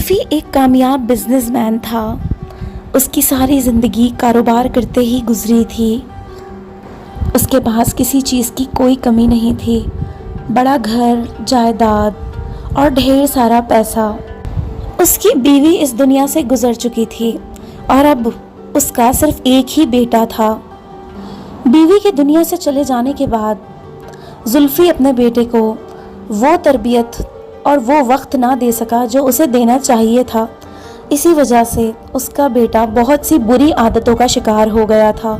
زلفی ایک کامیاب business man تھا۔ اس کی ساری زندگی کاروبار کرتے ہی گزری تھی۔ اس کے پاس کسی چیز کی کوئی کمی نہیں تھی۔ بڑا گھر، جائیداد اور ڈھیر سارا پیسہ۔ اس کی بیوی اس دنیا سے گزر چکی تھی اور اب اس کا صرف ایک ہی بیٹا تھا۔ بیوی کے دنیا سے چلے جانے کے بعد زلفی اپنے بیٹے کو وہ تربیت اور وہ وقت نہ دے سکا جو اسے دینا چاہیے تھا۔ اسی وجہ سے اس کا بیٹا بہت سی بری عادتوں کا شکار ہو گیا تھا۔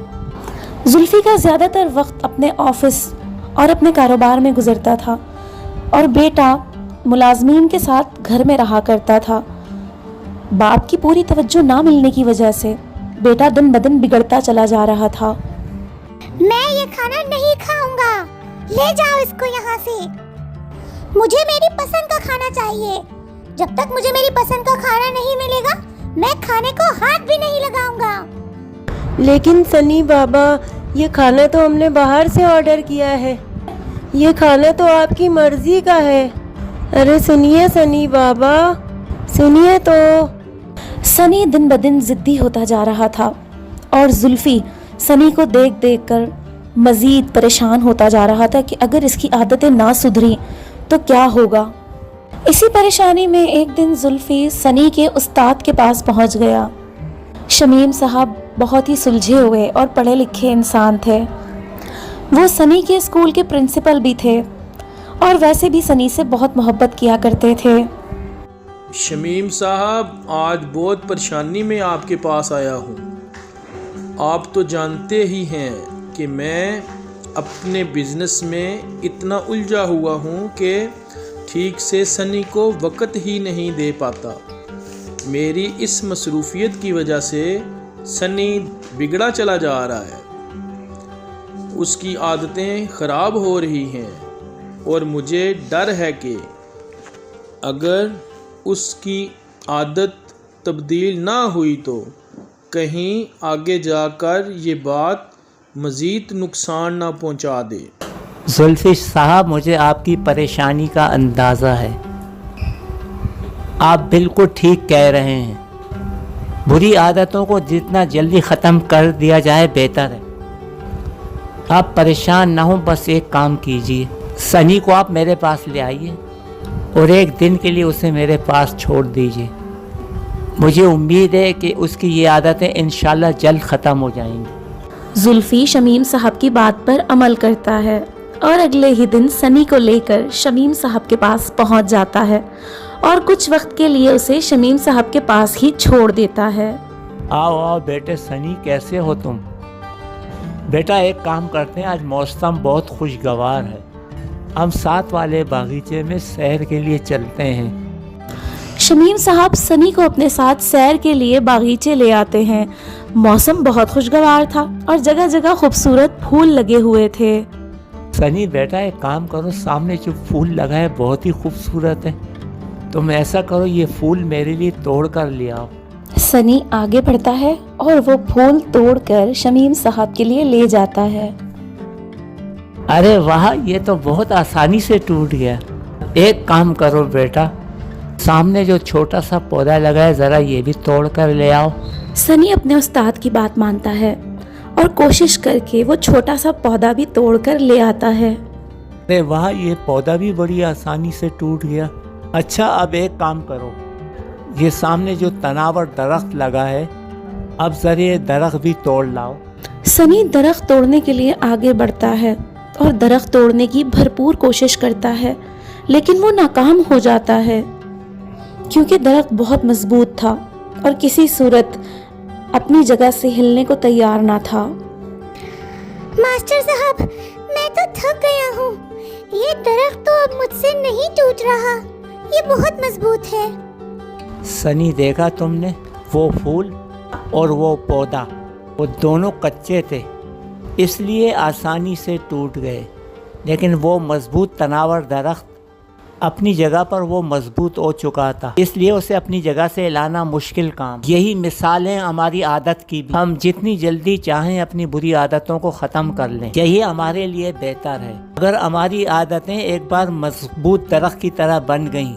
زلفی کا زیادہ تر وقت اپنے آفس اور اپنے کاروبار میں گزرتا تھا اور بیٹا ملازمین کے ساتھ گھر میں رہا کرتا تھا۔ باپ کی پوری توجہ نہ ملنے کی وجہ سے بیٹا دن بدن بگڑتا چلا جا رہا تھا۔ میں یہ کھانا نہیں کھاؤں گا، لے جاؤ اس کو یہاں سے۔ مجھے میری پسند کا کھانا چاہیے۔ جب تک مجھے میری پسند کا کھانا نہیں ملے گا میں کھانے کو ہاتھ بھی نہیں لگاؤں گا۔ لیکن سنی بابا، یہ کھانا تو ہم نے باہر سے آرڈر کیا ہے، یہ کھانا تو آپ کی مرضی کا ہے۔ ارے سنیے سنی بابا، سنیے تو۔ سنی دن بدن ضدی ہوتا جا رہا تھا اور زلفی سنی کو دیکھ دیکھ کر مزید پریشان ہوتا جا رہا تھا کہ اگر اس کی عادتیں نہ سدھری تو کیا ہوگا۔ اسی پریشانی میں ایک دن زلفی سنی کے استاد کے پاس پہنچ گیا۔ شمیم صاحب بہت ہی سلجھے ہوئے اور پڑھے لکھے انسان تھے۔ وہ سنی کے اسکول کے پرنسپل بھی تھے اور ویسے بھی سنی سے بہت محبت کیا کرتے تھے۔ شمیم صاحب، آج بہت پریشانی میں آپ کے پاس آیا ہوں۔ آپ تو جانتے ہی ہیں کہ میں اپنے بزنس میں اتنا الجھا ہوا ہوں کہ ٹھیک سے سنی کو وقت ہی نہیں دے پاتا۔ میری اس مصروفیت کی وجہ سے سنی بگڑا چلا جا رہا ہے، اس کی عادتیں خراب ہو رہی ہیں اور مجھے ڈر ہے کہ اگر اس کی عادت تبدیل نہ ہوئی تو کہیں آگے جا کر یہ بات مزید نقصان نہ پہنچا دے۔ زلفی صاحب، مجھے آپ کی پریشانی کا اندازہ ہے۔ آپ بالکل ٹھیک کہہ رہے ہیں۔ بری عادتوں کو جتنا جلدی ختم کر دیا جائے بہتر ہے۔ آپ پریشان نہ ہوں، بس ایک کام کیجیے، سنی کو آپ میرے پاس لے آئیے اور ایک دن کے لیے اسے میرے پاس چھوڑ دیجیے۔ مجھے امید ہے کہ اس کی یہ عادتیں انشاءاللہ جلد ختم ہو جائیں گی۔ زلفی شمیم صاحب کی بات پر عمل کرتا ہے اور اگلے ہی دن سنی کو لے کر شمیم صاحب کے پاس پہنچ جاتا ہے اور کچھ وقت کے لیے اسے شمیم صاحب کے پاس ہی چھوڑ دیتا ہے۔ آؤ آؤ بیٹے، سنی کیسے ہو تم؟ بیٹا ایک کام کرتے ہیں، آج موسم بہت خوشگوار ہے، ہم ساتھ والے باغیچے میں سیر کے لیے چلتے ہیں۔ شمیم صاحب سنی کو اپنے ساتھ سیر کے لیے باغیچے لے آتے ہیں۔ موسم بہت خوشگوار تھا اور جگہ جگہ خوبصورت پھول لگے ہوئے تھے۔ سنی بیٹا ایک کام کرو، سامنے جو پھول لگا ہے بہت ہی خوبصورت ہے، تم ایسا کرو یہ پھول میرے لیے توڑ کر لے آؤ۔ سنی آگے بڑھتا ہے اور وہ پھول توڑ کر شمیم صاحب کے لیے لے جاتا ہے۔ ارے واہ، یہ تو بہت آسانی سے ٹوٹ گیا۔ ایک کام کرو بیٹا، سامنے جو چھوٹا سا پودا لگا ہے ذرا یہ بھی توڑ کر لے آؤ۔ سنی اپنے استاد کی بات مانتا ہے اور کوشش کر کے وہ چھوٹا سا پودا بھی توڑ کر لے آتا ہے۔ ارے واہ، یہ پودا بھی بڑی آسانی سے ٹوٹ گیا۔ اچھا اب ایک کام کرو، یہ سامنے جو تناور درخت لگا ہے اب ذرا یہ درخت بھی توڑ لاؤ۔ سنی درخت توڑنے کے لیے آگے بڑھتا ہے اور درخت توڑنے کی بھرپور کوشش کرتا ہے، لیکن وہ ناکام ہو جاتا ہے کیونکہ درخت بہت مضبوط تھا اور کسی صورت اپنی جگہ سے ہلنے کو تیار نہ تھا۔ ماسٹر صاحب، میں تو تھک گیا ہوں، یہ درخت تو اب مجھ سے نہیں ٹوٹ رہا، یہ بہت مضبوط ہے۔ سنی دیکھا تم نے، وہ پھول اور وہ پودا، وہ دونوں کچے تھے اس لیے آسانی سے ٹوٹ گئے، لیکن وہ مضبوط تناور درخت اپنی جگہ پر وہ مضبوط ہو چکا تھا، اس لیے اسے اپنی جگہ سے لانا مشکل کام۔ یہی مثال ہے ہماری عادت کی بھی، ہم جتنی جلدی چاہیں اپنی بری عادتوں کو ختم کر لیں، یہی ہمارے لیے بہتر ہے۔ اگر ہماری عادتیں ایک بار مضبوط درخت کی طرح بن گئیں